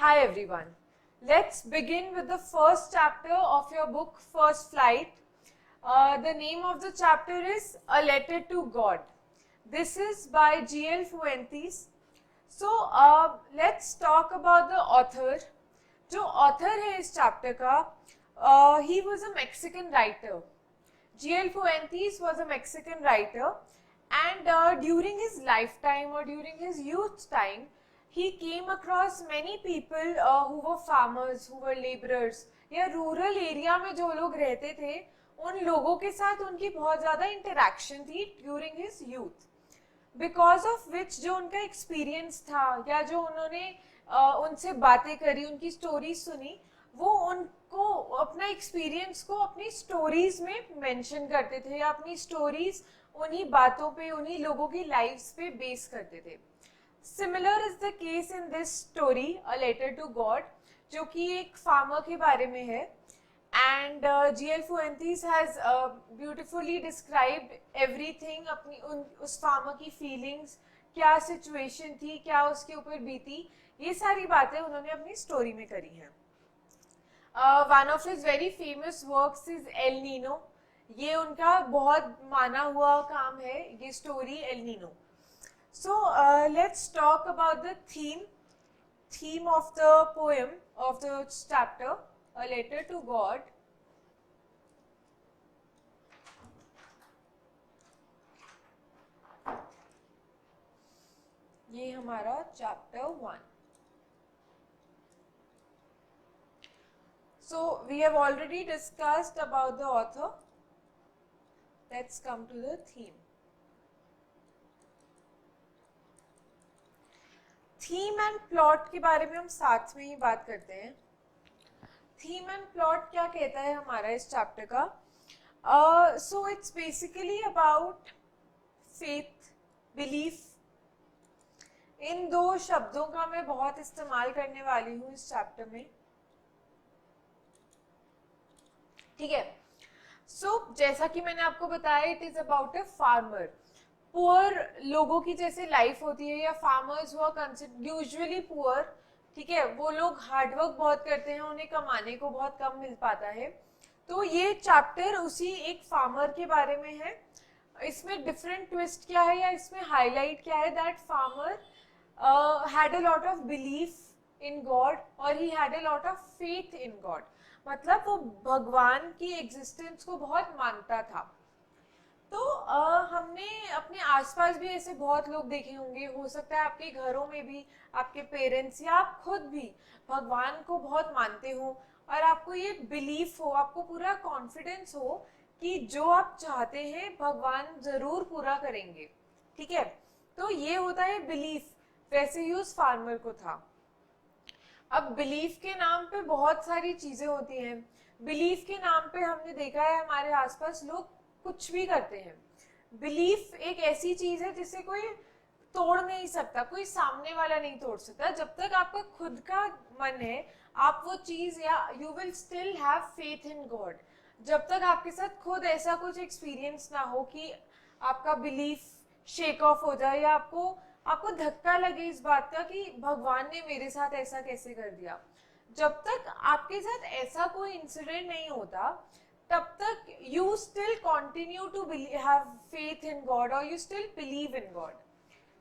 Hi everyone. Let's begin with the first chapter of your book First Flight. The name of the chapter is A Letter to God. This is by G.L. Fuentes. So let's talk about the author. जो author है इस chapter का, he was a Mexican writer. G.L. Fuentes was a Mexican writer, and during his lifetime or during his youth time, he came across many people who were farmers, who were laborers, या rural area में जो लोग रहते थे उन लोगों के साथ उनकी बहुत ज़्यादा इंटरेक्शन थी during his youth, because of which जो उनका एक्सपीरियंस था या जो उन्होंने उनसे बातें करी, उनकी स्टोरीज सुनी, वो उनको अपना एक्सपीरियंस को अपनी स्टोरीज में मेंशन करते थे या अपनी स्टोरीज उन्हीं बातों पे, उन्हीं लोगों की लाइफ्स पे बेस करते थे. Similar is the case in this story a letter to God, जो कि एक फार्मर के बारे में है. And G.L. Fuentes has beautifully described everything, अपनी उस फार्मर की फीलिंग्स, क्या सिचुएशन थी, क्या उसके ऊपर बीती, ये सारी बातें उन्होंने अपनी स्टोरी में करी हैं. One of his very famous works is El Nino. ये उनका बहुत माना हुआ काम है, ये story El Nino. So let's talk about the theme of the poem of the chapter, A Letter to God. ये हमारा chapter 1. So we have already discussed about the author. Let's come to the theme. Theme and plot के बारे में हम साथ में ही बात करते हैं. थीम एंड प्लॉट क्या कहता है हमारा इस चैप्टर का? So it's basically about faith, belief. इन दो शब्दों का मैं बहुत इस्तेमाल करने वाली हूँ इस चैप्टर में, ठीक है. सो जैसा कि मैंने आपको बताया, it is about a farmer. Poor लोगों की जैसे लाइफ होती है, या फार्मर्स हुआ कंसिडर यूजुअली पुअर, ठीक है, वो लोग हार्डवर्क बहुत करते हैं, उन्हें कमाने को बहुत कम मिल पाता है. तो ये चैप्टर उसी एक फार्मर के बारे में है. इसमें डिफरेंट ट्विस्ट क्या है या इसमें हाईलाइट क्या है? That farmer had a lot of belief in God और he had a lot of faith in God. मतलब वो भगवान की एग्जिस्टेंस को बहुत मानता था. तो हमने अपने आसपास भी ऐसे बहुत लोग देखे होंगे, हो सकता है आपके घरों में भी आपके पेरेंट्स या आप खुद भी भगवान को बहुत मानते हो और आपको ये बिलीफ हो, आपको पूरा कॉन्फिडेंस हो कि जो आप चाहते हैं भगवान जरूर पूरा करेंगे, ठीक है. तो ये होता है बिलीफ. वैसे ही उस फार्मर को था. अब बिलीफ के नाम पे बहुत सारी चीजें होती हैं. बिलीफ के नाम पे हमने देखा है हमारे आसपास लोग कुछ भी करते हैं. बिलीफ एक ऐसी चीज है जिसे कोई तोड़ नहीं सकता, कोई सामने वाला नहीं तोड़ सकता. जब तक आपका खुद का मन है, आप वो चीज, या you will still have faith in God. जब तक आपके साथ खुद ऐसा कुछ एक्सपीरियंस ना हो कि आपका बिलीफ शेक ऑफ हो जाए या आपको धक्का लगे इस बात का कि भगवान ने मेरे साथ ऐसा कैसे कर दिया, जब तक आपके साथ ऐसा कोई इंसिडेंट नहीं होता, तब तक you still continue to have faith in God or you still believe in God.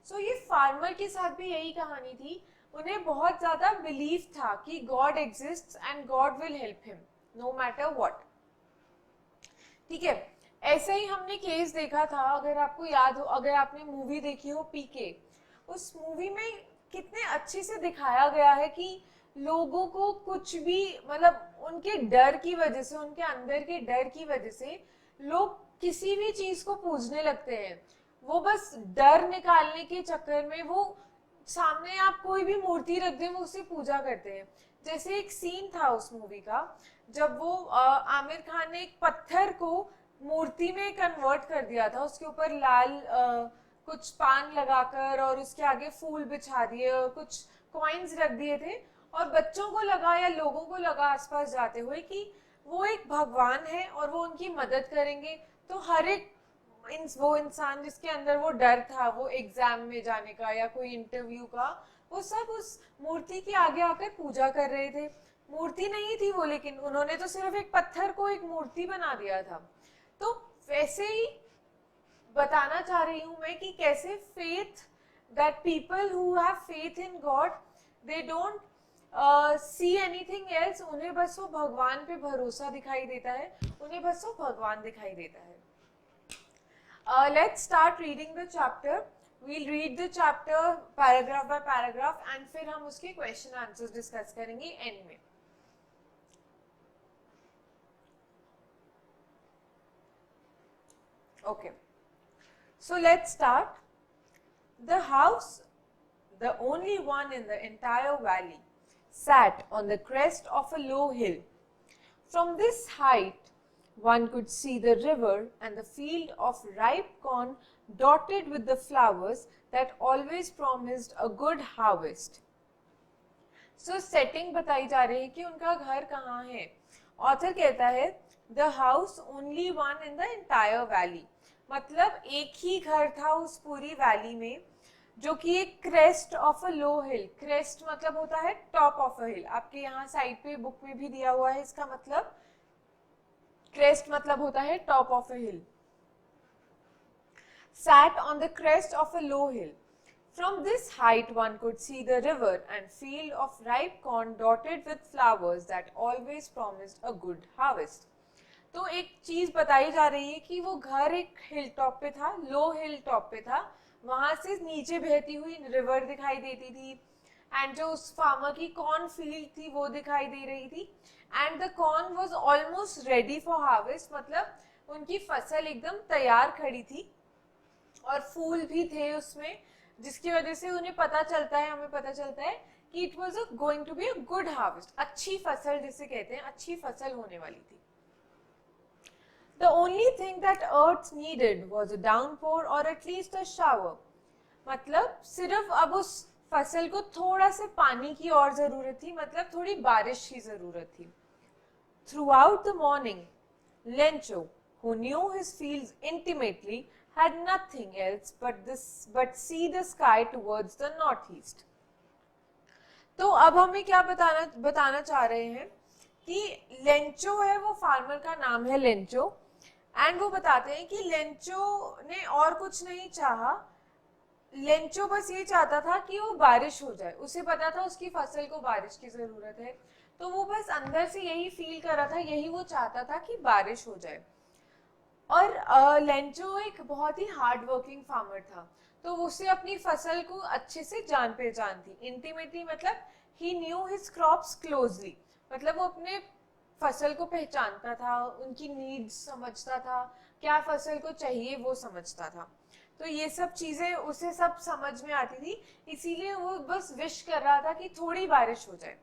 So ये फार्मर के साथ भी यही कहानी थी. उन्हें बहुत ज्यादा बिलीव था कि God exists and God will help him no matter what. ठीक है. ऐसे ही हमने केस देखा था, अगर आपको याद हो, अगर आपने मूवी देखी हो पीके, उस मूवी में कितने अच्छे से दिखाया गया है कि लोगों को कुछ भी, मतलब उनके डर की वजह से, उनके अंदर के डर की वजह से लोग किसी भी चीज को पूजने लगते हैं. वो बस डर निकालने के चक्कर में वो सामने आप कोई भी मूर्ति रख दें, वो उससे पूजा करते हैं. जैसे एक सीन था उस मूवी का, जब वो आमिर खान ने एक पत्थर को मूर्ति में कन्वर्ट कर दिया था, उसके ऊपर लाल कुछ पान लगाकर और उसके आगे फूल बिछा दिए और कुछ कॉइन्स रख दिए थे, और बच्चों को लगा या लोगों को लगा आसपास जाते हुए कि वो एक भगवान है और वो उनकी मदद करेंगे. तो हर एक वो इंसान जिसके अंदर वो डर था, वो एग्जाम में जाने का या कोई इंटरव्यू का, वो सब उस मूर्ति के आगे आकर पूजा कर रहे थे। मूर्ति नहीं थी वो, लेकिन उन्होंने तो सिर्फ एक पत्थर को एक मूर्ति बना दिया था। तो वैसे ही बताना चाह रही हूं मैं कि कैसे faith, that people who have faith in God, they don't see anything else, उन्हें बस वो भगवान पे भरोसा दिखाई देता है, उन्हें बस वो भगवान दिखाई देता है। Let's start reading the chapter. We'll read the chapter paragraph by paragraph and फिर हम उसके question answers discuss करेंगे end में. Okay. So let's start. The house, the only one in the entire valley, sat on the crest of a low hill. From this height, one could see the river and the field of ripe corn dotted with the flowers that always promised a good harvest. So setting बताई जा रही है कि उनका घर कहाँ है। Author कहता है the house only one in the entire valley, मतलब एक ही घर था उस पूरी वैली में, जो कि एक crest of a low hill, crest मतलब होता है टॉप ऑफ अ हिल, आपके यहाँ साइड पे बुक में भी दिया हुआ है इसका मतलब, क्रेस्ट मतलब होता है top of a hill. Sat on the crest of a low hill. From this height one could see the river and field of ripe corn dotted with flowers that always promised a good harvest. तो एक चीज बताई जा रही है कि वो घर एक हिल टॉप पे था, लो हिल टॉप पे था, वहां से नीचे बहती हुई रिवर दिखाई देती थी, एंड जो उस फार्मर की कॉर्न फील्ड थी वो दिखाई दे रही थी, and the corn was almost ready for harvest, मतलब उनकी फसल एकदम तैयार खड़ी थी और फूल भी थे उसमें, जिसकी वजह से उन्हें पता चलता है, हमें पता चलता है कि it was going to be a good harvest, अच्छी फसल जिसे कहते हैं, अच्छी फसल होने वाली थी। The only thing that earth needed was a downpour or at least a shower. मतलब सिर्फ अब उस फसल को थोड़ा से पानी की और जरूरत थी, मतलब थोड़ी बारिश की जरूरत थी। Throughout the morning, Lencho, who knew his fields intimately, had nothing else but see the sky towards the northeast. तो अब हमें क्या बताना चाह रहे हैं कि लेंचो है, वो फार्मर का नाम है लेंचो, एंड वो बताते हैं कि लेंचो ने और कुछ नहीं चाहा, लेंचो बस ये चाहता था कि वो बारिश हो जाए, उसे पता था उसकी फसल को बारिश की जरूरत है, तो वो बस अंदर से यही फील कर रहा था, यही वो चाहता था कि बारिश हो जाए। और लेंचो एक बहुत ही हार्ड वर्किंग फार्मर था, तो उसे अपनी फसल को अच्छे से जान पहचान थी। इंटीमेटली मतलब ही न्यू हिज क्रॉप्स क्लोजली, मतलब वो अपने फसल को पहचानता था, उनकी नीड्स समझता था, क्या फसल को चाहिए वो समझता था, तो ये सब चीजें उसे सब समझ में आती थी, इसीलिए वो बस विश कर रहा था कि थोड़ी बारिश हो जाए।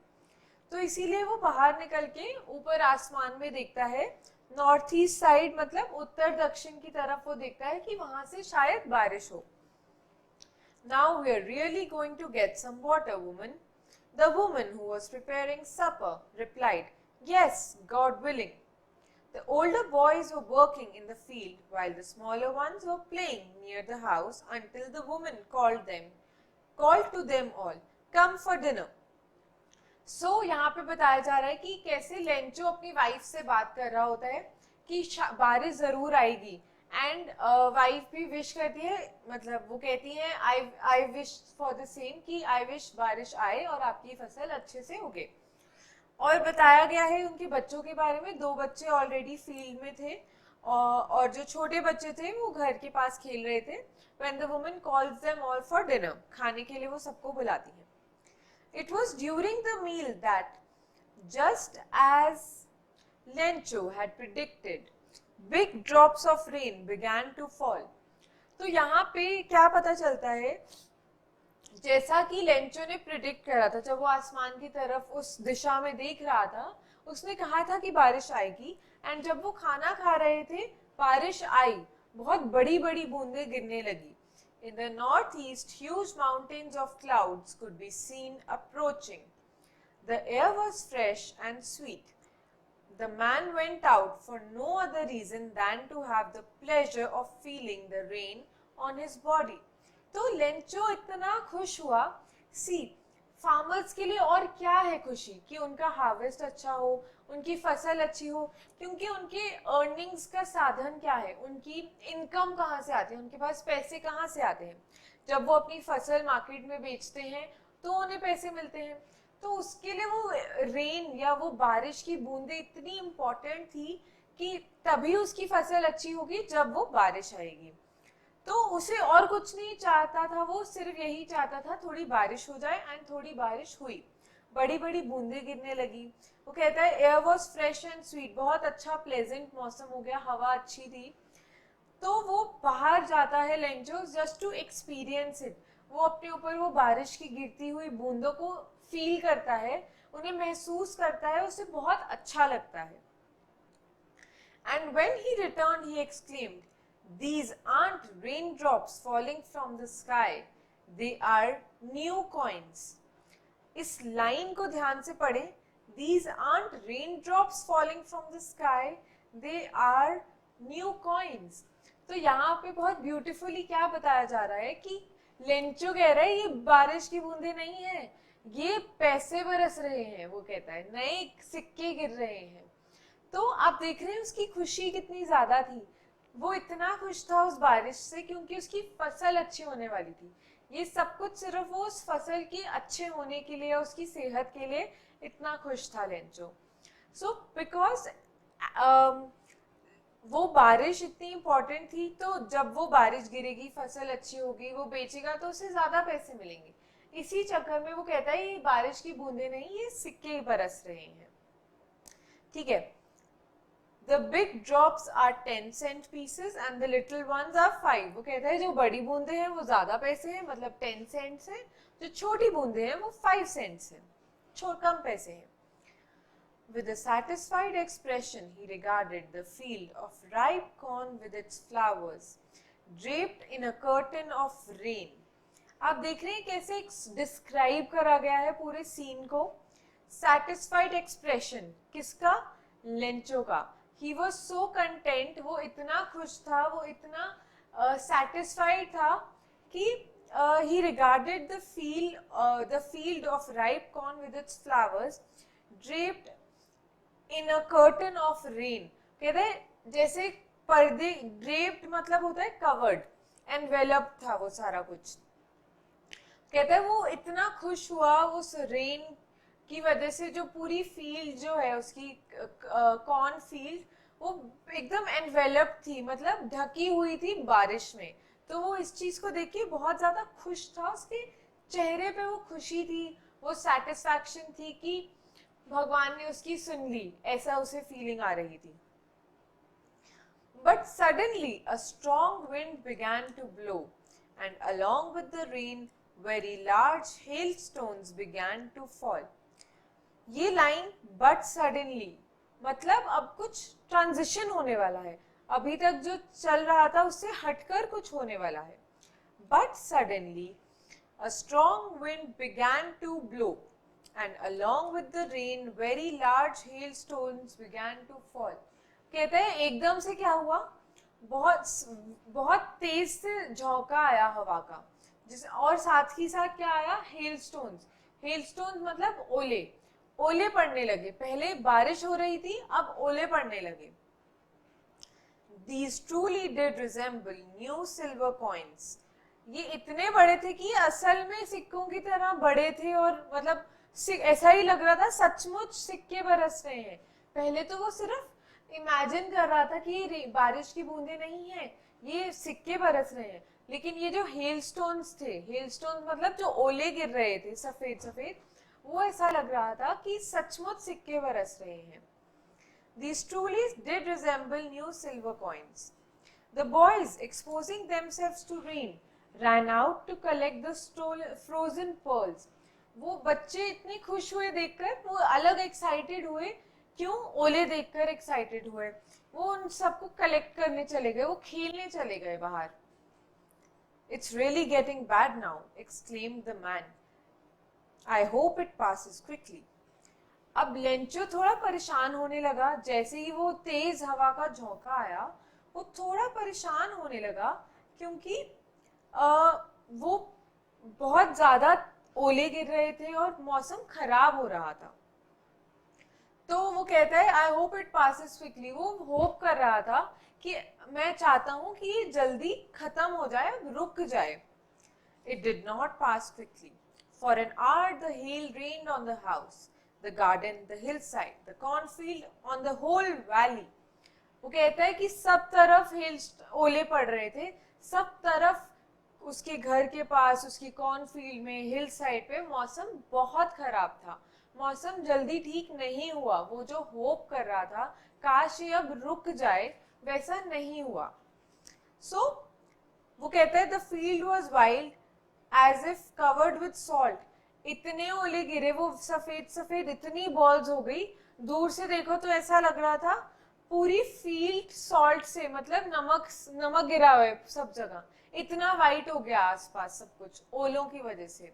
तो इसीलिए वो बाहर निकल के ऊपर आसमान में देखता है, नॉर्थ ईस्ट साइड मतलब उत्तर दक्षिण की तरफ वो देखता है कि वहां से शायद बारिश हो। Now we are really going to get some water, woman. The woman who was preparing supper replied, Yes, God willing. The older boys were working in the field while the smaller ones were playing near the house until the woman called to them all, Come for dinner. So यहाँ पे बताया जा रहा है कि कैसे Lencho अपनी wife से बात कर रहा होता है कि बारिश जरूर आएगी, एंड वाइफ भी विश करती है, मतलब वो कहती है I wish for the same, कि आई विश बारिश आए और आपकी फसल अच्छे से उगे। और बताया गया है उनके बच्चों के बारे में, 2 बच्चे ऑलरेडी फील्ड में थे और जो छोटे बच्चे थे वो घर के पास खेल रहे थे। When the woman calls them all for dinner, खाने के लिए वो सबको बुलाती है। It was during the meal that, just as Lencho had predicted, big drops of rain began to fall. तो यहाँ पे क्या पता चलता है, जैसा कि लेंचो ने प्रिडिक्ट करा था, जब वो आसमान की तरफ उस दिशा में देख रहा था, उसने कहा था कि बारिश आएगी, एंड जब वो खाना खा रहे थे बारिश आई, बहुत बड़ी बड़ी बूंदें गिरने लगी। In the northeast, huge mountains of clouds could be seen approaching. The air was fresh and sweet. The man went out for no other reason than to have the pleasure of feeling the rain on his body. तो Lencho इतना खुश हुआ सी farmers के लिए और क्या है खुशी कि उनका हार्वेस्ट अच्छा हो, उनकी फसल अच्छी हो, क्योंकि उनके अर्निंग्स का साधन क्या है, उनकी इनकम कहाँ से आती है, उनके पास पैसे कहाँ से आते हैं। जब वो अपनी फसल मार्केट में बेचते हैं तो उन्हें पैसे मिलते हैं। तो उसके लिए वो रेन या वो बारिश की बूंदें इतनी इम्पोर्टेंट थी कि तभी उसकी फसल अच्छी होगी जब वो बारिश आएगी। तो उसे और कुछ नहीं चाहता था, वो सिर्फ यही चाहता था थोड़ी बारिश हो जाए, एंड थोड़ी बारिश हुई, बड़ी बड़ी बूंदें गिरने लगी। वो कहता है air was fresh and sweet, बहुत अच्छा प्लेजेंट मौसम हो गया, हवा अच्छी थी। तो वो बाहर जाता है Lencho just to experience it, वो अपने ऊपर वो बारिश की गिरती हुई बूंदों को फील करता है, उन्हें महसूस करता है, उसे बहुत अच्छा लगता है। And when he returned, he exclaimed, "These aren't raindrops falling from the sky, they are new coins." इस लाइन को ध्यान से पढ़ें, These aren't raindrops falling from the sky, they are new coins. तो यहाँ पे बहुत ब्यूटीफुली क्या बताया जा रहा है कि लेंचो कह रहा है ये बारिश की बूंदे नहीं है, ये पैसे बरस रहे हैं। वो कहता है नए सिक्के गिर रहे हैं। तो आप देख रहे हैं उसकी खुशी कितनी ज्यादा थी, वो इतना खुश था उस बारिश से क्योंकि उसकी फसल अच्छी होने वाली थी। ये सब कुछ सिर्फ वो उस फसल की अच्छे होने के लिए, उसकी सेहत के लिए इतना खुश था लेंचो। सो बिकॉज वो बारिश इतनी इम्पोर्टेंट थी, तो जब वो बारिश गिरेगी, फसल अच्छी होगी, वो बेचेगा तो उसे ज्यादा पैसे मिलेंगे। इसी चक्कर में वो कहता है ये बारिश की बूंदे नहीं, ये सिक्के बरस रहे हैं। ठीक है, The big drops are 10 cent pieces and the little ones are 5. वो कहता है जो बड़ी बूंदे हैं वो ज्यादा पैसे हैं, मतलब 10 cents है, जो छोटी बूंदे हैं वो 5 cents है, कम पैसे हैं। With a satisfied expression, he regarded the field of ripe corn with its flowers, draped in a curtain of rain. आप देख रहे हैं कैसे डिस्क्राइब करा गया है पूरे सीन को। Satisfied expression किसका? लेंचो का। He was so content, वो इतना खुश था, वो इतना satisfied था कि he regarded the field of ripe corn with its flowers draped in a curtain of rain. कहते हैं जैसे पर्दे, draped मतलब होता है covered, enveloped था वो सारा कुछ। कहते हैं वो इतना खुश हुआ उस रेन की वजह से, जो पूरी फील्ड जो है उसकी कॉर्न फील्ड वो एकदम एनवेलप थी, मतलब ढकी हुई थी बारिश में। तो वो इस चीज को देख के बहुत ज्यादा खुश था, उसके चेहरे पे वो खुशी थी, वो सेटिस्फैक्शन थी कि भगवान ने उसकी सुन ली, ऐसा उसे फीलिंग आ रही थी। But suddenly a strong wind began to blow, and along with the rain very large hailstones began to fall. ये लाइन but suddenly मतलब अब कुछ ट्रांजिशन होने वाला है, अभी तक जो चल रहा था उससे हटकर कुछ होने वाला है। But suddenly a strong wind began to blow, and along with the rain very large hailstones began to fall. कहते हैं एकदम से क्या हुआ, बहुत तेज से झोंका आया हवा का, और साथ ही साथ क्या आया, हेलस्टोन्स। हेलस्टोन्स मतलब ओले, ओले पड़ने लगे। पहले बारिश हो रही थी, अब ओले पड़ने लगे। These truly did resemble new silver coins. ये इतने बड़े थे कि असल में सिक्कों की तरह बड़े थे, और मतलब ऐसा ही लग रहा था सचमुच सिक्के बरस रहे हैं। पहले तो वो सिर्फ इमेजिन कर रहा था कि ये बारिश की बूंदे नहीं है, ये सिक्के बरस रहे हैं। लेकिन ये जो हेलस्टोन्स थे, हेलस्टोन्स मतलब जो ओले गिर रहे थे सफेद सफेद, वो ऐसा लग रहा था कि सचमुच सिक्के बरस रहे हैं। These truly did resemble new silver coins. The boys, exposing themselves to rain, ran out to collect the frozen pearls. वो बच्चे इतने खुश हुए देखकर, वो अलग एक्साइटेड हुए। क्यों? ओले देखकर एक्साइटेड हुए। वो उन सबको कलेक्ट करने चले गए, वो खेलने चले गए बाहर। It's really getting bad now, exclaimed the man. I hope it passes quickly. अब लेंचो थोड़ा परेशान होने लगा, जैसे ही वो तेज हवा का झोंका आया, वो थोड़ा परेशान होने लगा, क्योंकि वो बहुत ज्यादा ओले गिर रहे थे और मौसम खराब हो रहा था। तो वो कहता है I hope it passes quickly, वो होप कर रहा था कि मैं चाहता हूं कि ये जल्दी खत्म हो जाए, रुक जाए। It did not pass quickly. For an hour the hail rained on the house, the garden, the hillside, the cornfield, on the whole valley. वो कहता है कि सब तरफ हेल ओले पड़ रहे थे, सब तरफ उसके घर के पास, उसकी कॉर्नफील्ड में, हिल साइड पे मौसम बहुत खराब था। मौसम जल्दी ठीक नहीं हुआ। वो जो होप कर रहा था काश ये अब रुक जाए, वैसा नहीं हुआ। सो वो कहता है the field was wild as if covered with salt. इतने ओले गिरे, वो सफेद सफेद इतनी बॉल्स हो गई, दूर से देखो तो ऐसा लग रहा था पूरी फील्ड सॉल्ट से, मतलब नमक नमक गिरा हुआ है सब जगह, इतना वाइट हो गया आसपास सब कुछ ओलों की वजह से।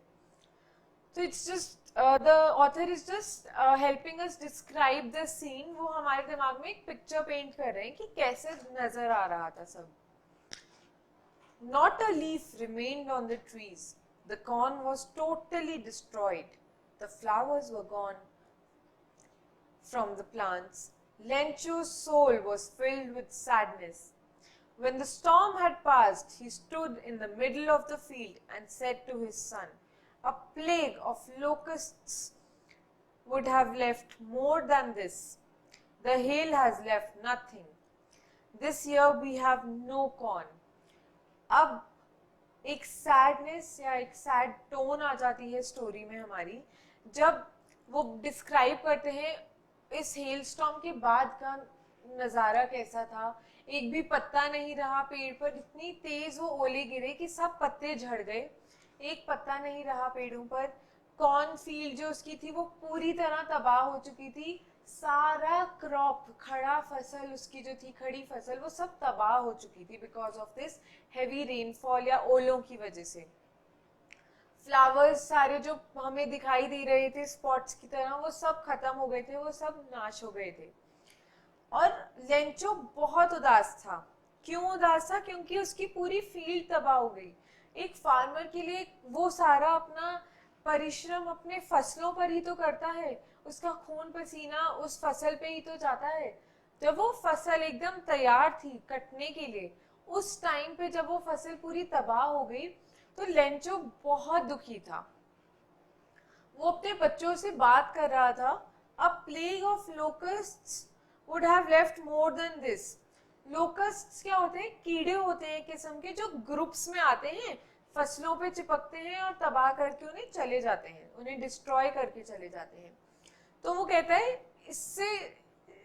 तो it's just the author is just helping us describe the scene. वो हमारे दिमाग में एक पिक्चर पेंट कर रहे हैं कि कैसे नजर आ रहा था सब। Not a leaf remained on the trees. The corn was totally destroyed. The flowers were gone from the plants. Lencho's soul was filled with sadness. When the storm had passed, he stood in the middle of the field and said to his son, a plague of locusts would have left more than this. The hail has left nothing. This year we have no corn. अब एक sadness या एक sad tone आ जाती है story में हमारी, जब वो डिस्क्राइब करते हैं इस हेल स्टॉर्म के बाद का नज़ारा कैसा था। एक भी पत्ता नहीं रहा पेड़ पर, इतनी तेज वो ओले गिरे कि सब पत्ते झड़ गए, एक पत्ता नहीं रहा पेड़ों पर। कॉर्न फील्ड जो उसकी थी वो पूरी तरह तबाह हो चुकी थी। सारा क्रॉप, खड़ा फसल उसकी जो थी, खड़ी फसल, वो सब तबाह हो चुकी थी because of this heavy rainfall या ओलों की वजह से। फ्लावर्स सारे जो हमें दिखाई दे रहे थे स्पॉट्स की तरह, वो सब खत्म हो गए थे, वो सब नाश हो गए थे। और लेंचो बहुत उदास था। क्यों उदास था? क्योंकि उसकी पूरी फील्ड तबाह हो गई। एक फार्मर के लिए वो सारा अपना परिश्रम अपने फसलों पर ही तो करता है, उसका खून पसीना उस फसल पे ही तो जाता है। जब वो फसल एकदम तैयार थी कटने के लिए, उस टाइम पे जब वो फसल पूरी तबाह हो गई, तो लेंचो बहुत दुखी था। वो अपने बच्चों से बात कर रहा था। A plague of locusts would have left more than this. Locusts क्या होते हैं? कीड़े होते हैं किस्म के, जो ग्रुप्स में आते हैं, फसलों पे चिपकते हैं और तबाह करके उन्हें चले जाते हैं, उन्हें डिस्ट्रॉय करके चले जाते हैं। तो वो कहता है इससे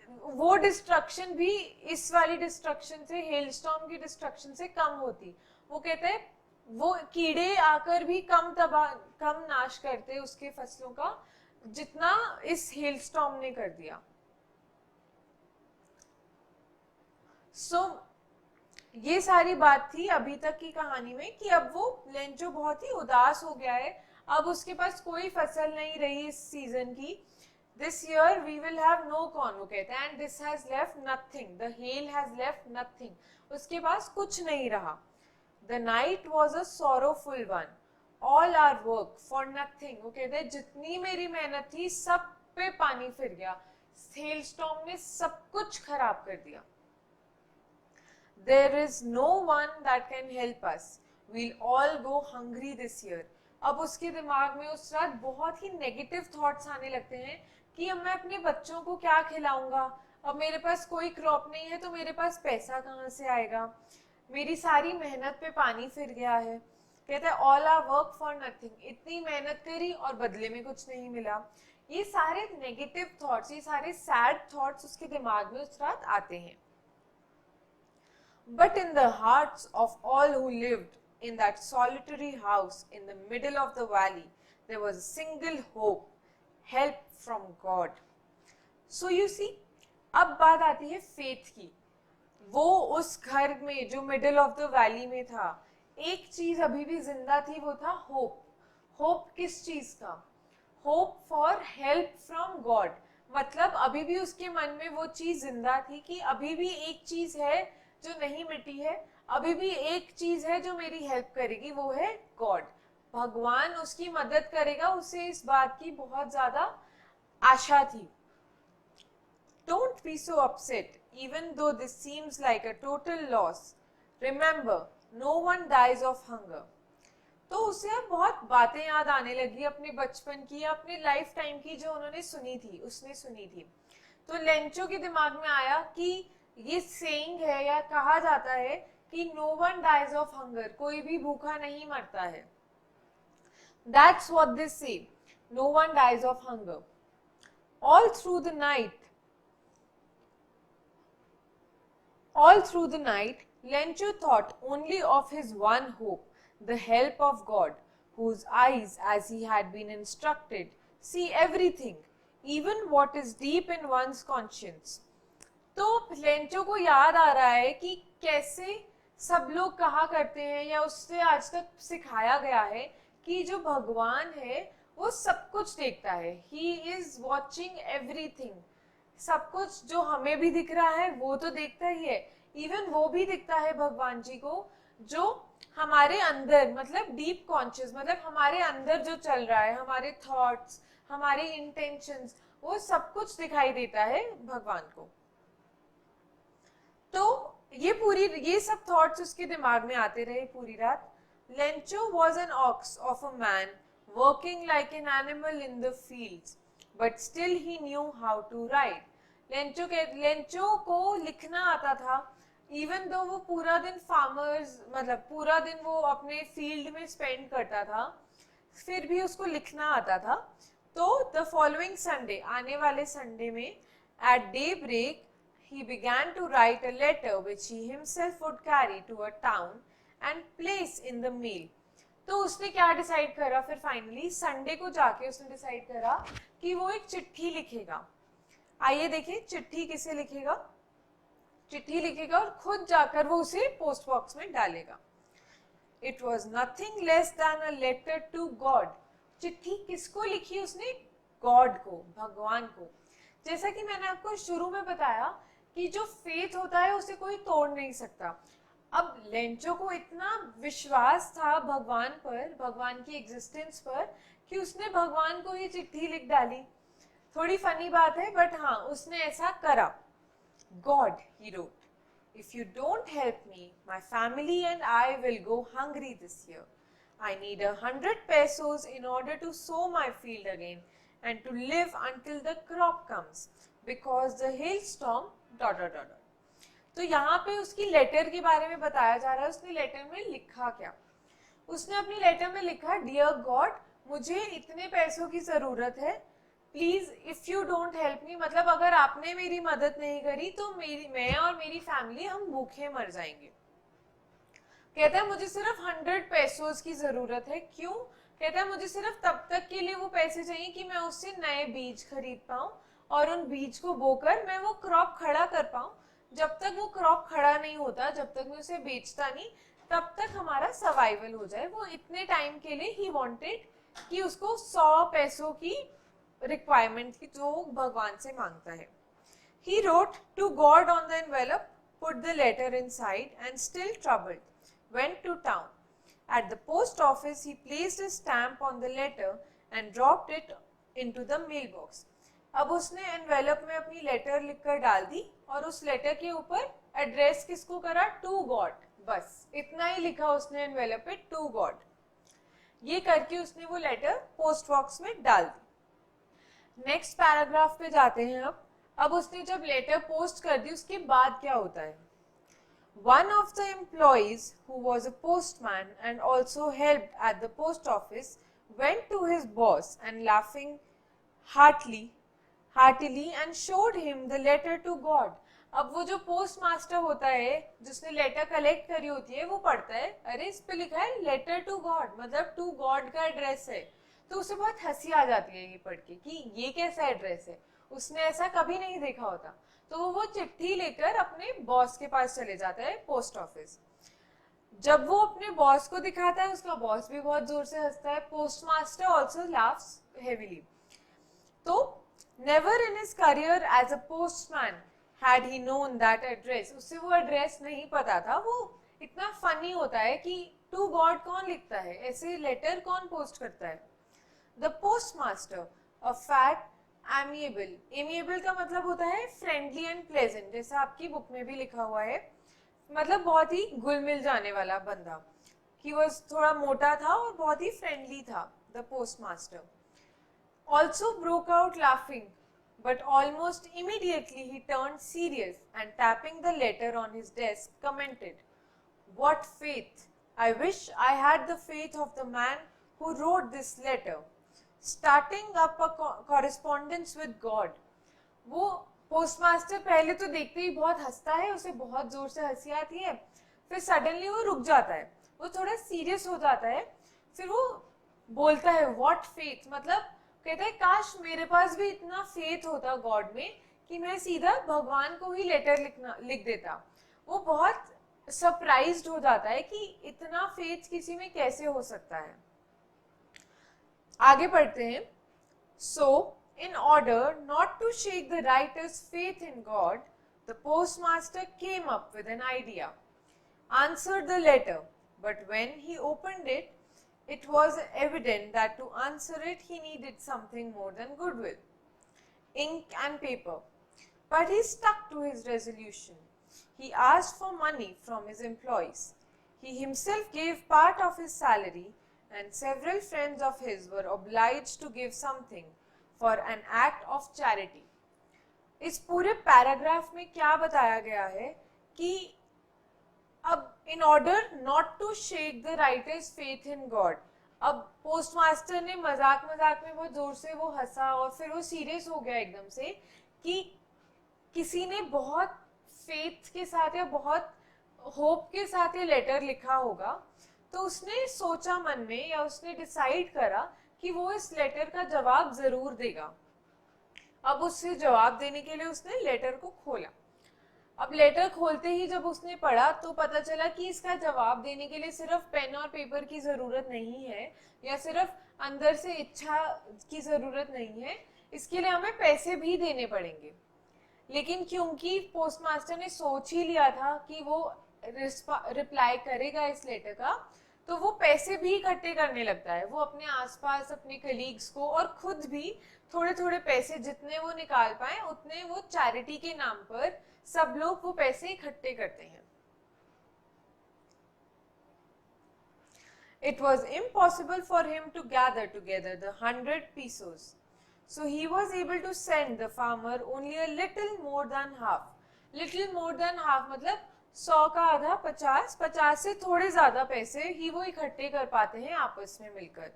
वो डिस्ट्रक्शन भी इस वाली डिस्ट्रक्शन से, हेलस्टॉर्म की डिस्ट्रक्शन से कम होती। वो कहता है वो कीड़े आकर भी कम नाश करते उसके फसलों का, जितना इस हेलस्टॉर्म ने कर दिया। सो ये सारी बात थी अभी तक की कहानी में कि अब वो लेंचो बहुत ही उदास हो गया है। अब उसके पास कोई फसल नहीं रही इस सीजन की। This year we will have no corn, वो कहते हैं, and this has left nothing, the hail has left nothing. उसके पास कुछ नहीं रहा। The night was a sorrowful one, all our work for nothing. वो कहते हैं जितनी मेरी मेहनत थी सब पे पानी फिर गया, हेलस्टॉर्म ने सब कुछ खराब कर दिया। There is no one that can help us. We'll all go hungry this year. अब उसके दिमाग में उस रात बहुत ही नेगेटिव थॉट्स आने लगते हैं कि अब मैं अपने बच्चों को क्या खिलाऊंगा, अब मेरे पास कोई क्रॉप नहीं है तो मेरे पास पैसा कहाँ से आएगा, मेरी सारी मेहनत पे पानी फिर गया है। कहता है all our work for nothing, इतनी मेहनत करी और बदले में कुछ नहीं मिला। ये सारे नेगेटिव थॉट्स, ये सारे सैड थॉट्स उसके दिमाग में उस रात आते हैं। But in the hearts of all who lived in that solitary house in the middle of the valley, there was a single hope, help from God. So you see, अब बात आती है फेथ की। वो उस घर में जो मिडिल ऑफ द वैली में था, एक चीज अभी भी जिंदा थी, वो था होप। होप किस चीज का? Hope for help from God. मतलब अभी भी उसके मन में वो चीज जिंदा थी कि अभी भी एक चीज है जो नहीं मिटी है, अभी भी एक चीज है जो मेरी हेल्प करेगी, वो है गॉड। भगवान उसकी मदद करेगा, उसे इस बात की बहुत ज्यादा आशा थी. Don't be so upset, even though this seems like a total loss. Remember, no one dies of hunger. तो उसे अब बहुत बातें याद आने लगी अपने बचपन की या अपने लाइफ टाइम की जो उन्होंने सुनी थी, उसने सुनी थी. तो लेंचो के दिमाग में आया कि ये सेइंग है या कहा जाता है कि no one dies of hunger, कोई भी भूखा नहीं मरता है. That's what they say, no one dies of hunger. All through the night, all through the night, Lencho thought only of his one hope, the help of God, whose eyes, as he had been instructed, see everything, even what is deep in one's conscience. तो Lencho को याद आ रहा है कि कैसे सब लोग कहा करते हैं या उससे आज तक सिखाया गया है कि जो भगवान है वो सब कुछ देखता है. He is watching everything. सब कुछ जो हमें भी दिख रहा है वो तो देखता ही है, इवन वो भी दिखता है भगवान जी को जो हमारे अंदर, मतलब डीप कॉन्शियस, मतलब हमारे अंदर जो चल रहा है, हमारे थॉट्स, हमारे इंटेंशंस, वो सब कुछ दिखाई देता है भगवान को. तो ये सब थॉट्स उसके दिमाग में आते रहे पूरी रात. Lencho was an ox of a man working like an animal in the fields, but still he knew how to write. Lencho को लिखना आता था, इवन दो वो पूरा दिन फार्मर्स, मतलब पूरा दिन वो अपने फील्ड में स्पेंड करता था, फिर भी उसको लिखना आता था. तो द फॉलोइंग संडे, आने वाले संडे में, at daybreak he began to write a letter which he himself would carry to a town and place in the mail. तो उसने क्या डिसाइड करा फिर फाइनली संडे को जाके उसने डिसाइड करा कि वो एक चिट्ठी लिखेगा. आइए देखिए चिट्ठी किसे लिखेगा. चिट्ठी लिखेगा और खुद जाकर वो उसे पोस्ट बॉक्स में डालेगा. It was nothing less than a letter to God. चिट्ठी किसको लिखी उसने? गॉड को, भगवान को. जैसा कि मैंने आपको शुरू में बताया कि जो फेथ होता है उसे कोई तोड़ नहीं सकता. अब लेंचो को इतना विश्वास था भगवान पर, भगवान की एग्जिस्टेंस पर, कि उसने भगवान को ये चिट्ठी लिख डाली. थोड़ी फनी बात है बट हाँ उसने ऐसा करा. God, he wrote, if you don't help me, my family and I will go hungry this year. I need 100 pesos in order to sow my field again and to live until the crop comes because the hailstorm ... तो यहाँ पे उसकी letter के बारे में बताया जा रहा है. उसने लेटर में लिखा क्या? उसने अपनी लेटर में लिखा, डियर गॉड, मुझे इतने पैसों की जरूरत है, please if you don't help me, मतलब अगर आपने मेरी मदद नहीं करी तो मैं और मेरी फैमिली हम भूखे मर जाएंगे. कहता है मुझे सिर्फ 100 पेसोस की जरूरत है. क्यों? कहता है मुझे सिर्फ तब तक के लिए वो पैसे चाहिए कि मैं उससे नए बीज खरीद पाऊं और उन बीज को बोकर मैं वो क्रॉप खड़ा कर पाऊं. जब तक वो क्रॉप खड़ा नहीं होता, जब तक मैं उसे बेचता नहीं, तब तक हमारा सर्वाइवल हो जाए. वो इतने टाइम के लिए ही वांटेड कि उसको 100 पैसों की रिक्वायरमेंट की जो भगवान से मांगता है. He wrote to God on the envelope, put the letter inside, and still troubled, went to town. At the post office, he placed a stamp on the letter and dropped it into the mailbox. अब उसने envelope में अपनी letter लिखकर डाल दी और उस letter के ऊपर एड्रेस किसको करा? To God. बस इतना ही लिखा उसने एनवेलप पे, टू गॉड. ये करके उसने वो लेटर पोस्ट बॉक्स में डाल दी. नेक्स्ट पैराग्राफ पे जाते हैं. अब उसने जब लेटर पोस्ट कर दी उसके बाद क्या होता है? One of the employees, who was a postman and also helped at the post office, went to his boss and laughing heartily and showed him the letter to God. अब वो जो post master होता है जिसने letter collect करी होती है वो पढ़ता है, अरे इस पे लिखा है लेटर टू गॉड, मतलब टू गॉड का एड्रेस है. तो उसे बहुत हंसी आ जाती है ये पढ़ के कि ये कैसा एड्रेस है, उसने ऐसा कभी नहीं देखा होता. तो वो चिट्ठी लेकर अपने बॉस के पास चले जाता है पोस्ट ऑफिस. जब वो अपने बॉस को दिखाता है उसका बॉस भी बहुत जोर से हंसता है. Post master also laughs heavily. तो never in his career as a postman had he known that address. उससे वो एड्रेस नहीं पता था. वो इतना फनी होता है कि टू गॉड कौन लिखता है, ऐसे लेटर कौन पोस्ट करता है? The postmaster, a fat amiable, amiable का मतलब होता है फ्रेंडली एंड प्लेजेंट, जैसा आपकी बुक में भी लिखा हुआ है, मतलब बहुत ही घुल मिल जाने वाला बंदा, कि वो थोड़ा मोटा था और बहुत ही फ्रेंडली था, the postmaster. Also broke out laughing, but almost immediately he turned serious and tapping the letter on his desk commented, "What faith! I wish I had the faith of the man who wrote this letter. Starting up a correspondence with God." वो postmaster पहले तो देखते ही बहुत हंसता है, उसे बहुत जोर से हंसी आती है, फिर सडनली वो रुक जाता है, वो थोड़ा सीरियस हो जाता है, फिर वो बोलता है व्हाट फेथ, मतलब कहता है काश मेरे पास भी इतना फेथ होता गॉड में कि मैं सीधा भगवान को ही लेटर लिख देता। वो बहुत सरप्राइज्ड हो जाता है कि इतना फेथ किसी में कैसे हो सकता है। आगे पढ़ते हैं। सो in order not to shake the writer's faith in God, the postmaster came up with an idea, answered the letter, but when he opened it, it was evident that to answer it he needed something more than goodwill, ink and paper. But he stuck to his resolution. He asked for money from his employees. He himself gave part of his salary, and several friends of his were obliged to give something for an act of charity. इस पूरे paragraph में क्या बताया गया है कि अब in order not to shake the writer's faith in God, अब पोस्टमास्टर ने मजाक मजाक में बहुत जोर से वो हंसा और फिर वो सीरियस हो गया एकदम से कि किसी ने बहुत फेथ के साथ या बहुत होप के साथ ये लेटर लिखा होगा, तो उसने सोचा मन में या उसने डिसाइड करा कि वो इस लेटर का जवाब जरूर देगा। अब उससे जवाब देने के लिए उसने लेटर को खोला। अब लेटर खोलते ही जब उसने पढ़ा तो पता चला कि इसका जवाब देने के लिए सिर्फ पेन और पेपर की जरूरत नहीं है या सिर्फ अंदर से इच्छा की जरूरत नहीं है, इसके लिए हमें पैसे भी देने पड़ेंगे। लेकिन क्योंकि पोस्टमास्टर ने सोच ही लिया था कि वो रिप्लाई करेगा इस लेटर का, तो वो पैसे भी इकट्ठे करने लगता है। वो अपने आसपास अपने कलीग्स को और खुद भी थोड़े थोड़े पैसे जितने वो निकाल पाए उतने वो चैरिटी के नाम पर सब लोग वो पैसे इकट्ठे करते हैं। It was impossible for him to gather together the 100 pesos, so he was able to send the farmer only a little more than half. Little more than half मतलब 100 का आधा 50, 50 से थोड़े ज्यादा पैसे ही वो इकट्ठे कर पाते हैं आपस में मिलकर।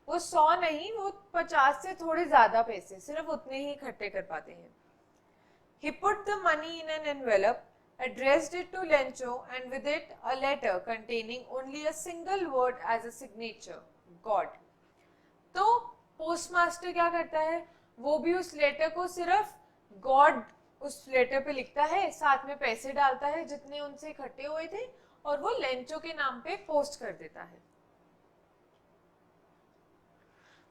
वो 100 नहीं, वो 50 से थोड़े ज्यादा पैसे सिर्फ उतने ही इकट्ठे कर पाते हैं। He put the money in an envelope, addressed it to Lencho, and with it a letter containing only a single word as a signature, God. तो पोस्टमास्टर क्या करता है, वो भी उस लेटर को सिर्फ गॉड उस लेटर पे लिखता है, साथ में पैसे डालता है जितने उनसे इकट्ठे हुए थे और वो लेंचो के नाम पे पोस्ट कर देता है।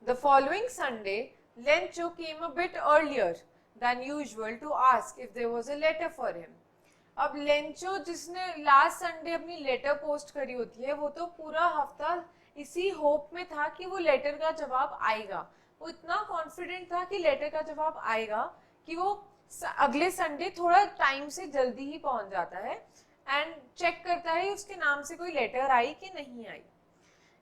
The following Sunday, Lencho came a bit earlier than usual to ask if there was a letter for him. अब लेंचो जिसने लास्ट संडे अपनी लेटर पोस्ट करी होती है, वो तो पूरा हफ्ता इसी होप में था कि वो लेटर का जवाब आएगा। वो इतना कॉन्फिडेंट था कि लेटर का जवाब आएगा कि वो अगले संडे थोड़ा टाइम से जल्दी ही पहुंच जाता है एंड चेक करता है उसके नाम से कोई लेटर आई कि नहीं आई।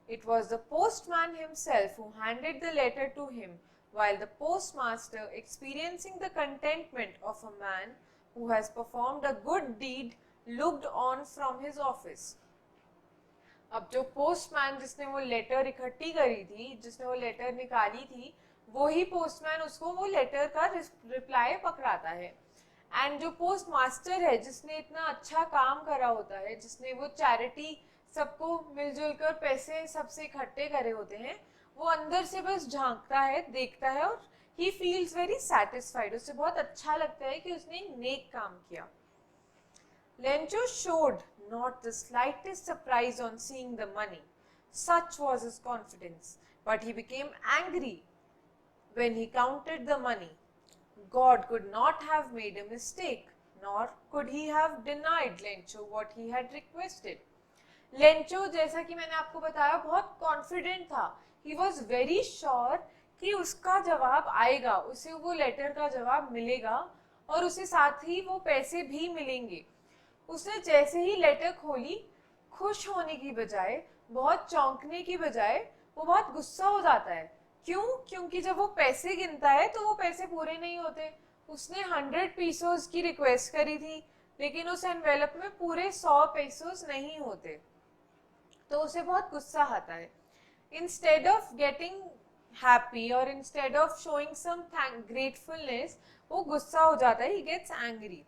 It was the postman himself who handed the letter to him, while the postmaster, experiencing the contentment of a man who has performed a good deed, looked on from his office. अब जो postman जिसने वो letter इकट्ठी करी थी, जिसने वो letter निकाली थी, वो ही पोस्टमैन उसको वो लेटर का रिप्लाई पकड़ाता है। एंड जो पोस्ट मास्टर है जिसने इतना अच्छा काम करा होता है, जिसने वो चैरिटी सबको मिलजुल कर पैसे सबसे इकट्ठे करे होते हैं, वो अंदर से बस झांकता है, देखता है और ही फील्स वेरी सेटिस्फाइड, उसे बहुत अच्छा लगता है कि उसने एक नेक काम किया। Lencho showed not the slightest surprise on seeing the money. Such was his confidence. But he became angry when he counted the money. God could not have made a mistake, nor could he have denied Lencho what he had requested. Lencho जैसा कि मैंने आपको बताया बहुत confident था, he was very sure कि उसका जवाब आएगा, उसे वो लेटर का जवाब मिलेगा और उसे साथ ही वो पैसे भी मिलेंगे। उसने जैसे ही लेटर खोली, खुश होने की बजाय, बहुत चौंकने की बजाय, वो बहुत गुस्सा हो जाता है। क्यों? क्योंकि जब वो पैसे गिनता है तो वो पैसे पूरे नहीं होते। उसने 100 पीसोस की रिक्वेस्ट करी थी, लेकिन उस एनवेलप में पूरे 100 पीसोस नहीं होते, तो उसे बहुत गुस्सा आता है। इंस्टेड ऑफ गेटिंग हैप्पी और instead of showing some gratefulness, वो गुस्सा हो जाता है, he gets angry.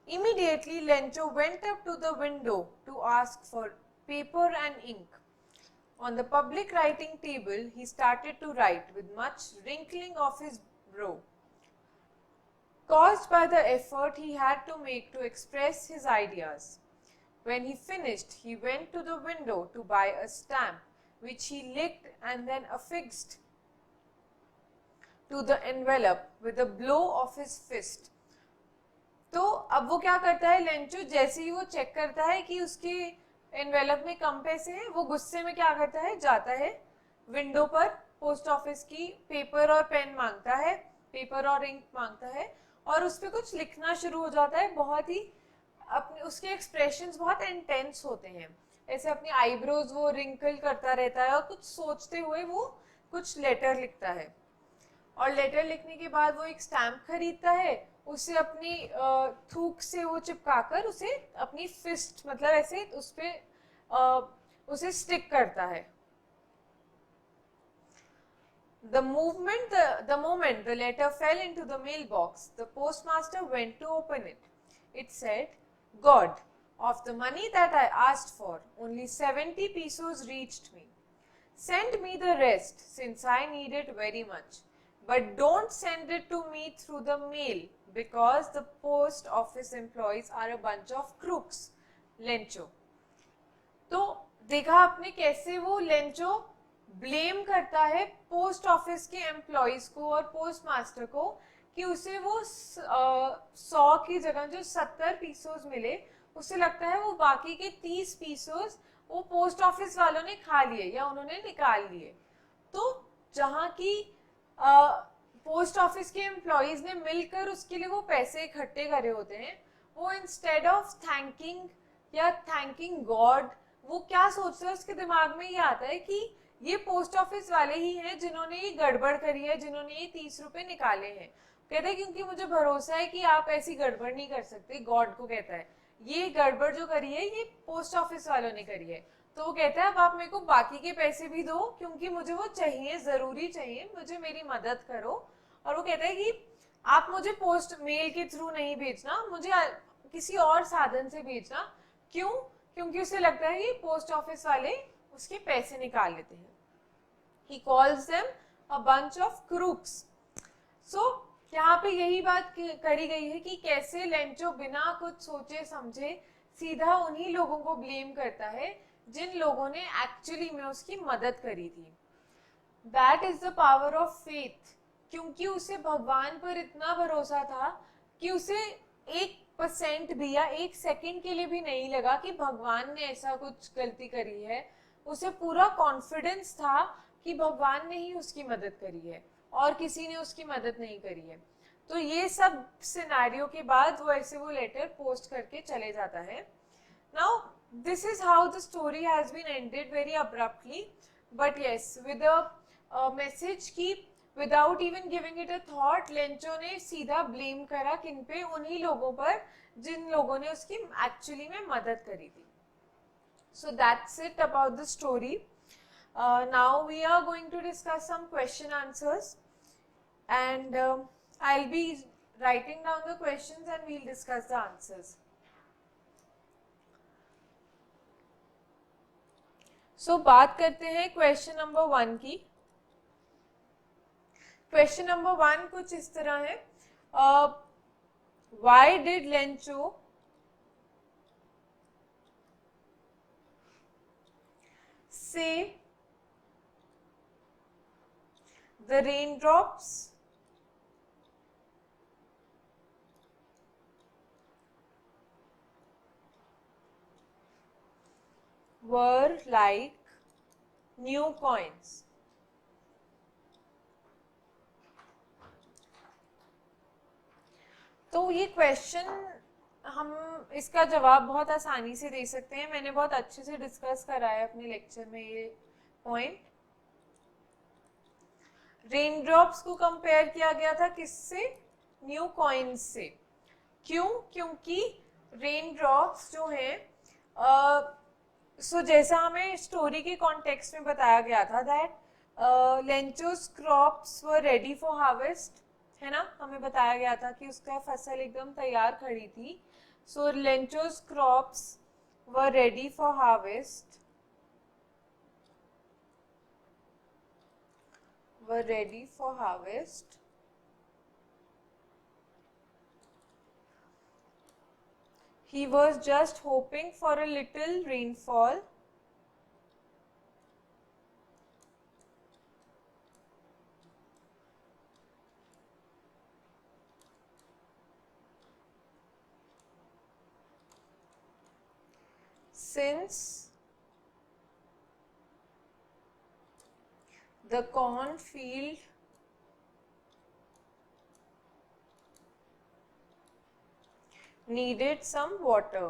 Immediately, Lencho went up to the window to ask for paper and ink. On the public writing table, he started to write with much wrinkling of his brow, caused by the effort he had to make to express his ideas. When he finished, he went to the window to buy a stamp, which he licked and then affixed to the envelope with a blow of his fist. तो अब वो क्या करता है Lencho, जैसे ही वो check करता है कि उसके एनवेलप में कम पैसे हैं, वो गुस्से में क्या करता है, जाता है विंडो पर, पोस्ट ऑफिस की पेपर और पेन मांगता है, पेपर और इंक मांगता है, और उस पर कुछ लिखना शुरू हो जाता है। बहुत ही अपने उसके एक्सप्रेशंस बहुत इंटेंस होते हैं, ऐसे अपनी आईब्रोज वो रिंकल करता रहता है और कुछ सोचते हुए वो कुछ लेटर लिखता है। और लेटर लिखने के बाद वो एक स्टैम्प खरीदता है, उसे अपनी थूक से वो चिपकाकर उसे अपनी फिस्ट मतलब ऐसे उस पे उसे स्टिक करता है। The moment the letter fell into the mailbox, the postmaster went to open it. It said, "God, of the money that I asked for, only 70 pesos reached me. Send me the rest, since I need it very much. But don't send it to me through the mail, because the post office employees are a bunch of crooks." Lencho. तो देखा आपने कैसे वो Lencho blame करता है post office के employees को और पोस्ट मास्टर को कि उसे वो 100 की जगह जो 70 पीसोस मिले, उसे लगता है वो बाकी के 30 पीसोस वो पोस्ट ऑफिस वालों ने खा लिए या उन्होंने निकाल लिए। तो जहाँ की पोस्ट ऑफिस के एम्प्लॉयज ने मिलकर उसके लिए वो पैसे इकट्ठे करे होते हैं, वो इंस्टेड ऑफ थैंकिंग या थैंकिंग गॉड, वो क्या सोचता है, उसके दिमाग में ये आता है कि ये पोस्ट ऑफिस वाले ही हैं जिन्होंने ये गड़बड़ करी है, जिन्होंने ये 30 रुपए निकाले हैं। कहते हैं क्योंकि मुझे भरोसा है कि आप ऐसी गड़बड़ नहीं कर सकते, गॉड को कहता है ये गड़बड़ जो करी है ये पोस्ट ऑफिस वालों ने करी है। तो वो कहता है अब आप मेरे को बाकी के पैसे भी दो, क्योंकि मुझे वो चाहिए, जरूरी चाहिए, मुझे मेरी मदद करो। और वो कहता है कि आप मुझे पोस्ट मेल के थ्रू नहीं भेजना, मुझे किसी और साधन से भेजना। क्यों? क्योंकि उसे लगता है कि पोस्ट ऑफिस वाले उसके पैसे निकाल लेते हैं। He calls them a bunch of crooks. So यहाँ पे यही बात करी गई है कि कैसे लेंचो बिना कुछ सोचे समझे सीधा उन्हीं लोगों को ब्लेम करता है जिन लोगों ने एक्चुअली में उसकी मदद करी थी। That is the power of faith. क्योंकि उसे भगवान पर इतना भरोसा था कि उसे 1% भी या 1 सेकंड के लिए भी नहीं लगा कि भगवान ने ऐसा कुछ गलती करी है। उसे पूरा कॉन्फिडेंस था कि भगवान ने ही उसकी मदद करी है और किसी ने उसकी मदद नहीं करी है। तो ये सब सिनेरियो के बाद वो ऐसे वो लेटर पोस्ट करके चले जाता है। Now this is how the story has been ended very abruptly, but yes with a message की without even giving it a thought Lencho ने सीधा ब्लेम करा किन पे, उन्हीं लोगों पर जिन लोगों ने उसकी एक्चुअली में मदद करी थी। So that's it about the story. Now we are going to discuss some question answers, and I'll be writing down the questions and we'll discuss the answers. So बात करते हैं क्वेश्चन नंबर 1 की। Question number 1 कुछ इस तरह है, why did Lencho say the raindrops were like new coins. तो ये क्वेश्चन हम इसका जवाब बहुत आसानी से दे सकते हैं, मैंने बहुत अच्छे से डिस्कस करा है अपने लेक्चर में ये पॉइंट। रेन ड्रॉप्स को कंपेयर किया गया था किससे? न्यू कॉइन्स से। क्यों? क्योंकि रेन ड्रॉप्स जो हैं सो जैसा हमें स्टोरी के कॉन्टेक्स्ट में बताया गया था that Lencho's crops were ready for harvest, है ना, हमें बताया गया था कि उसका फसल एकदम तैयार खड़ी थी। So Lencho's crops were ready for harvest, were ready for harvest. He was just hoping for a little rainfall. Since the cornfield needed some water.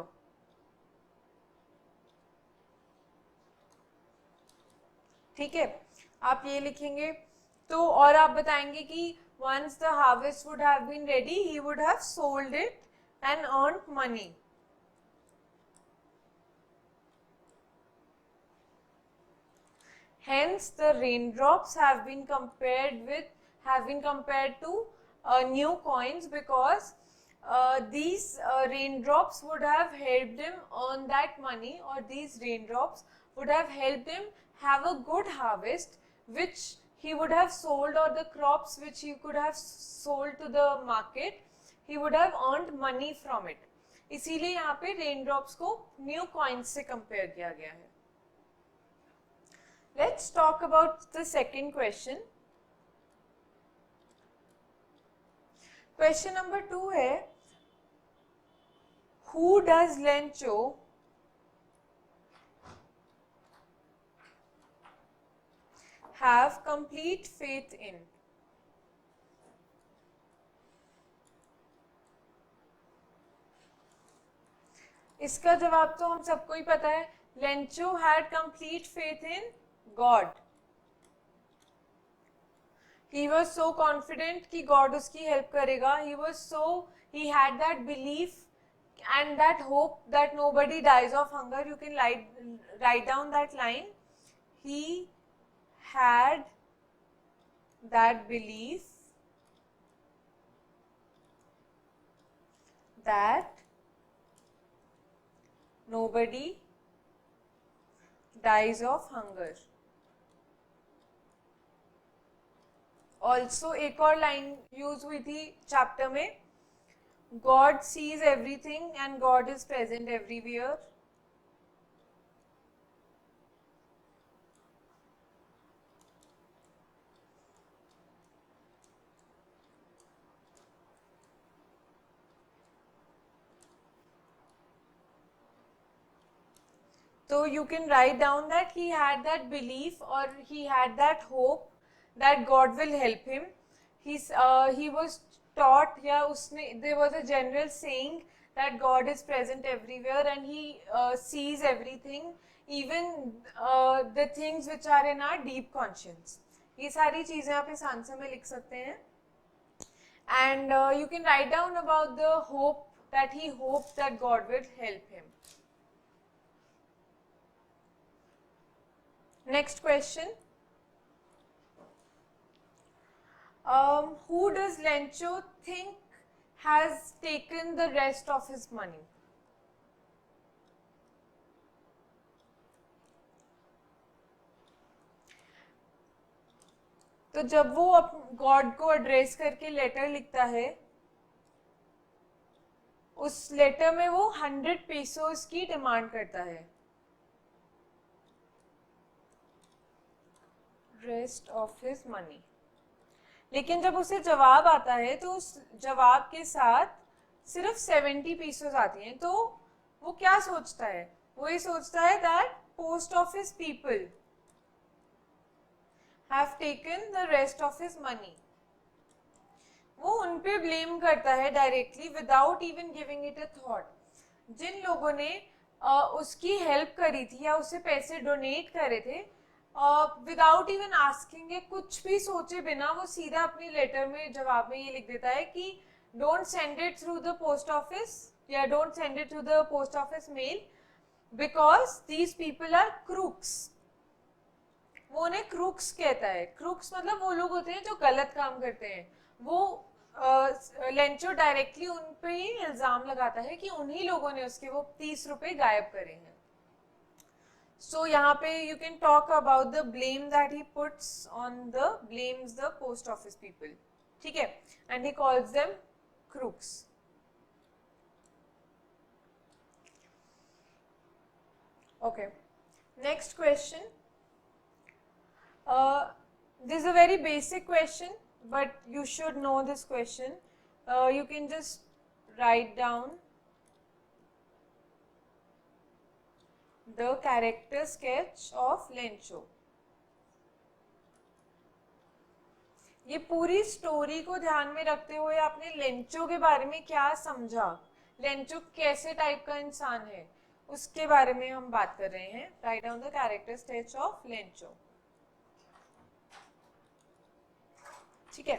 ठीक है, आप ये लिखेंगे। तो और आप बताएंगे कि once the harvest would have been ready, he would have sold it and earned money. Hence, the raindrops have been compared to new coins because these raindrops would have helped him earn that money, or these raindrops would have helped him have a good harvest, which he would have sold, or the crops which he could have sold to the market, he would have earned money from it. इसीलिए यहाँ पे raindrops को new coins से compare किया गया है। Let's talk about the second question. Question number 2 है, who does Lencho have complete faith in? इसका जवाब तो हम सबको ही पता है, Lencho had complete faith in God. He was so confident कि God उसकी help करेगा. He had that belief and that hope that nobody dies of hunger. You can write down that line. He had that belief that nobody dies of hunger. Also एक और line use हुई थी chapter में, God sees everything and God is present everywhere. तो you can write down that he had that belief or he had that hope that God will help him. He was taught, या उसने, there was a general saying that God is present everywhere and he sees everything, even the things which are in our deep conscience. ये सारी चीजें आप इस answer में लिख सकते हैं. And you can write down about the hope that he hoped that God will help him. Next question. Who does Lencho think has taken the rest of his money? तो जब वो गॉड को address करके letter लिखता है, उस letter में वो 100 पेसोस की डिमांड करता है, रेस्ट ऑफ हिज मनी. लेकिन जब उसे जवाब आता है तो उस जवाब के साथ सिर्फ 70 पेसोस आती हैं. तो वो क्या सोचता है? वो ये सोचता है that post office people have taken the rest of his money. वो उन पे ब्लेम करता है directly without even giving it a thought. जिन लोगों ने उसकी हेल्प करी थी या उसे पैसे डोनेट करे थे, विदाउट इवन आस्किंग, कुछ भी सोचे बिना वो सीधा अपनी लेटर में जवाब में ये लिख देता है कि don't send it through the post office या don't send it through the post office mail because these people are crooks. वो उन्हें क्रूक्स कहता है. क्रूक्स मतलब वो लोग होते हैं जो गलत काम करते हैं. वो लेंचो डायरेक्टली उन पे ही इल्जाम लगाता है कि उन्हीं लोगों ने उसके वो 30 रुपए गायब करे हैं. सो यहाँ पे you can talk about the blame that he puts on the blames the post office people. ठीक है, and he calls them crooks. Okay, next question. This is a very basic question, but you should know this question. You can just write down the character sketch of Lencho. ये पूरी story को ध्यान में रखते हुए आपने Lencho के बारे में क्या समझा, लेंचो कैसे टाइप का इंसान है, उसके बारे में हम बात कर रहे हैं. Write down the character sketch of Lencho. ठीक है,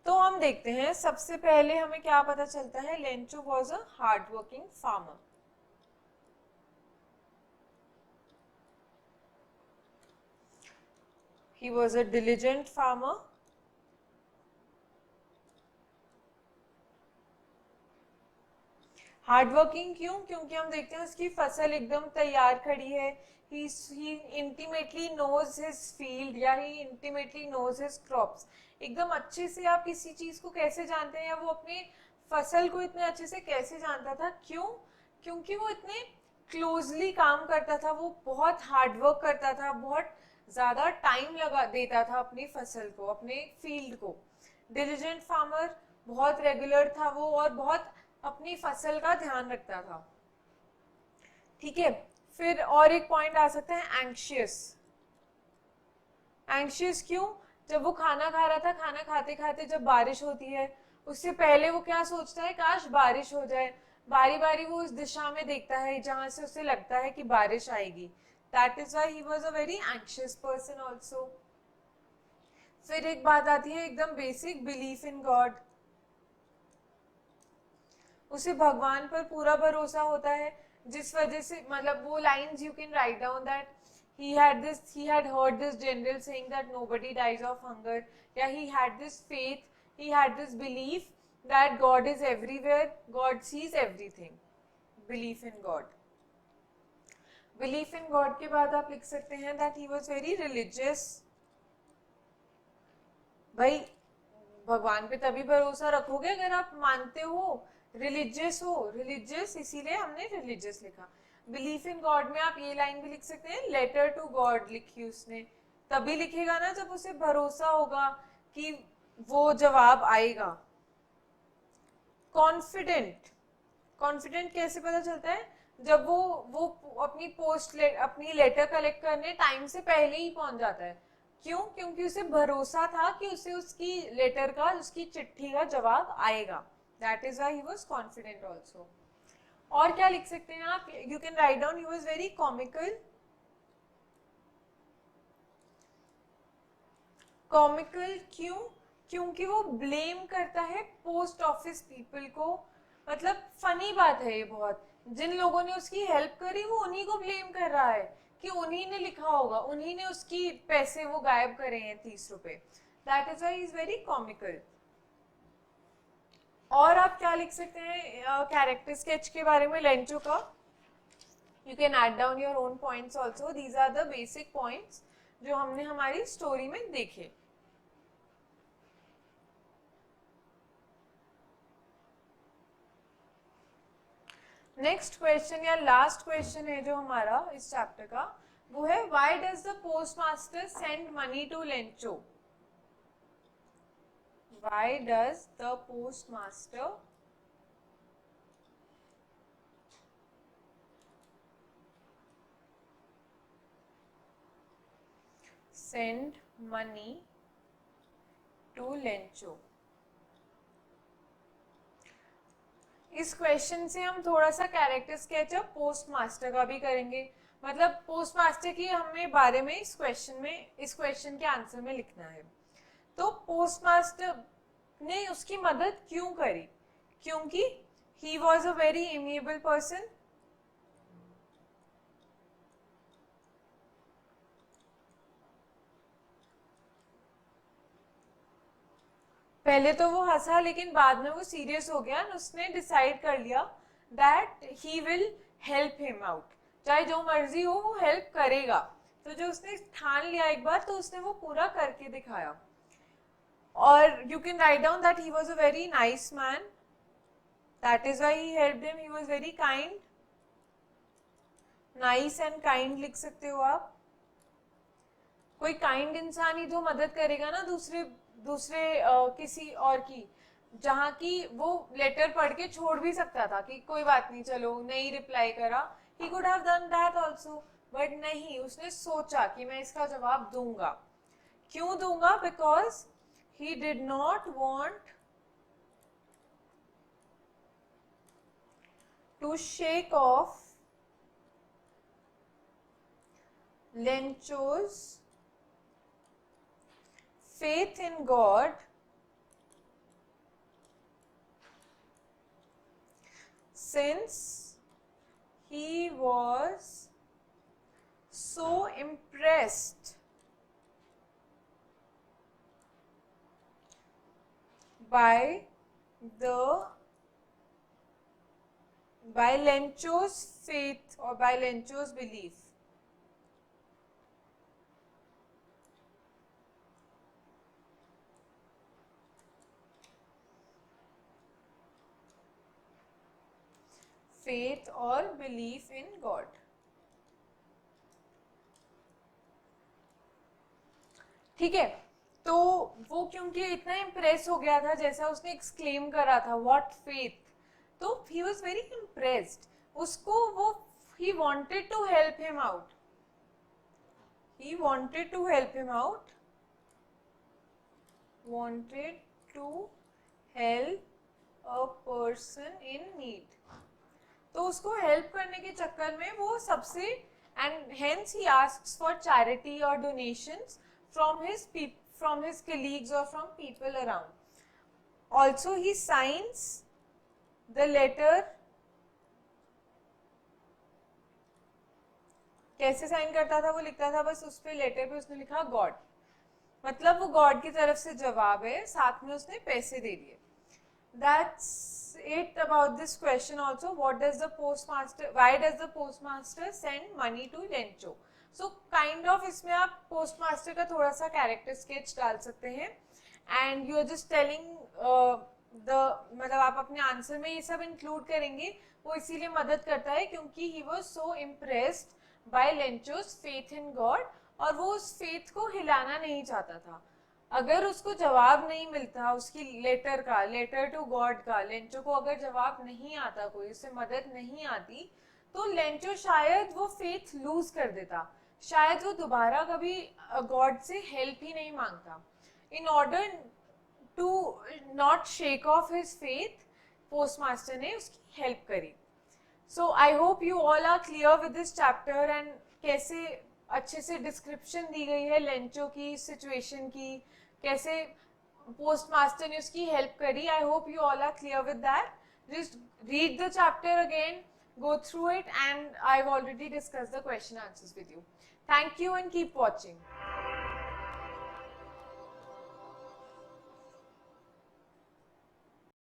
तो हम देखते हैं. सबसे पहले हमें क्या पता चलता है, Lencho was a hard working farmer. He was a diligent farmer. Hard working क्यों? क्योंकि हम देखते हैं उसकी फसल एकदम तैयार खड़ी है. he intimately knows his field या he intimately knows his crops. एकदम अच्छे से आप किसी चीज को कैसे जानते हैं, या वो अपनी फसल को इतने अच्छे से कैसे जानता था? क्यों? क्योंकि वो इतने क्लोजली काम करता था, वो बहुत हार्ड वर्क करता था, बहुत ज्यादा टाइम लगा देता था अपनी फसल को, अपने फील्ड को. डिलिजेंट फार्मर, बहुत रेगुलर था वो और बहुत अपनी फसल का ध्यान रखता था. ठीक है, फिर और एक पॉइंट आ सकता है एंग्शियस. एंग्शियस क्यों? जब वो खाना खा रहा था, खाना खाते खाते जब बारिश होती है, उससे पहले वो क्या सोचता है, काश बारिश हो जाए. बारी बारी वो उस दिशा में देखता है जहां से उसे लगता है कि बारिश आएगी. That is why he was a very anxious person also. फिर एक बात आती है एकदम बेसिक, बिलीफ इन गॉड. उसे भगवान पर पूरा भरोसा होता है, जिस वजह से मतलब वो lines you can write down that he had heard this general saying that nobody dies of hunger. Yeah, he had this faith, he had this belief that God is everywhere, God sees everything. Belief in God. Belief in God के बाद आप लिख सकते हैं that he was very religious. भाई भगवान पे तभी भरोसा रखोगे अगर आप मानते हो, रिलीजियस हो. रिलीजियस इसीलिए हमने रिलीजियस लिखा. बिलीफ इन गॉड में आप ये लाइन भी लिख सकते हैं, लेटर टू गॉड लिखी उसने. तभी लिखेगा ना जब उसे भरोसा होगा कि वो जवाब आएगा. कॉन्फिडेंट. कॉन्फिडेंट कैसे पता चलता है? जब वो अपनी लेटर कलेक्ट करने टाइम से पहले ही पहुंच जाता है. क्यों? क्योंकि उसे भरोसा था कि उसे उसकी लेटर का, उसकी चिट्ठी का जवाब आएगा. That is why he was confident also. और क्या लिख सकते हैं आप? You can write down he was very comical. Comical क्यों? क्योंकि वो ब्लेम करता है पोस्ट ऑफिस पीपल को. मतलब फनी बात है ये बहुत. जिन लोगों ने उसकी हेल्प करी वो उन्हीं को ब्लेम कर रहा है कि उन्हीं ने लिखा होगा, उन्हीं ने उसकी पैसे वो गायब करे हैं 30 रुपए. That is why he is very comical. और आप क्या लिख सकते हैं कैरेक्टर स्केच के बारे में लेंचो का? You can add down your own points also. These are the basic points जो हमने हमारी स्टोरी में देखे. नेक्स्ट क्वेश्चन या लास्ट क्वेश्चन है जो हमारा इस चैप्टर का, वो है why does the postmaster send money to Lencho? Why does the postmaster send money to Lencho. इस क्वेश्चन से हम थोड़ा सा character sketch of postmaster का भी करेंगे, मतलब पोस्ट मास्टर की हमें बारे में इस क्वेश्चन के आंसर में लिखना है। तो पोस्ट मास्टर ने उसकी मदद क्यों करी? क्योंकि he was a very amiable person, पहले तो वो हंसा लेकिन बाद में वो सीरियस हो गया, उसने डिसाइड कर लिया that he will help him out, चाहे जो मर्जी हो वो हेल्प करेगा। तो जो उसने ठान लिया एक बार तो उसने वो पूरा करके दिखाया। और you can write down that he was a very nice man, that is why he helped him, he was very kind. Nice and kind लिख सकते हो आप। कोई काइंड इंसान ही तो मदद करेगा ना दूसरे किसी और की, जहाँ की वो लेटर पढ़ के छोड़ भी सकता था कि कोई बात नहीं, चलो नहीं रिप्लाई करा, he could have done that also, but नहीं, उसने सोचा कि मैं इसका जवाब दूंगा। क्यों दूंगा? Because he did not want to shake off Lencho's faith in God since he was so impressed by Lencho's faith or by Lencho's belief. faith or belief in God. ठीक है, तो वो क्योंकि इतना इम्प्रेस हो गया था, जैसा उसने एक्सक्लेम करा था व्हाट फेथ, तो ही वाज वेरी इम्प्रेस्ड, उसको वो he wanted to help him out, he wanted to help him out, wanted to help a person in need, तो उसको हेल्प करने के चक्कर में वो सबसे, and hence he asks for charity और donations from his colleagues or from people around. Also he signs the letter, कैसे साइन करता था? वो लिखता था बस उस पे, लेटर पे उसने लिखा गॉड, मतलब वो गॉड की तरफ से जवाब है, साथ में उसने पैसे दे दिए। That's it about this question also. What does the postmaster, why does the postmaster send money to Lencho? So kind of इसमें आप postmaster का थोड़ा सा character sketch डाल सकते हैं, and you are just telling मतलब आप अपने आंसर में ये सब इंक्लूड करेंगे। वो इसीलिए मदद करता है क्योंकि he was so impressed by Lencho's faith in God, और वो उस faith को हिलाना नहीं चाहता था। अगर उसको जवाब नहीं मिलता उसकी लेटर का, लेटर टू गॉड का, लेंचो को अगर जवाब नहीं आता, कोई उससे मदद नहीं आती, तो लेंचो शायद वो फेथ लूज कर देता, शायद वो दोबारा कभी गॉड से हेल्प ही नहीं मांगता। In order to not shake off his faith, postmaster ने उसकी हेल्प करी। So I hope you all are clear with this chapter, and कैसे अच्छे से डिस्क्रिप्शन दी गई है लेंचो की सिचुएशन की, कैसे पोस्टमास्टर ने उसकी हेल्प करी। I hope you all are clear with that. Just read the chapter again, go through it, and I've already discussed the question answers with you. Thank you and keep watching.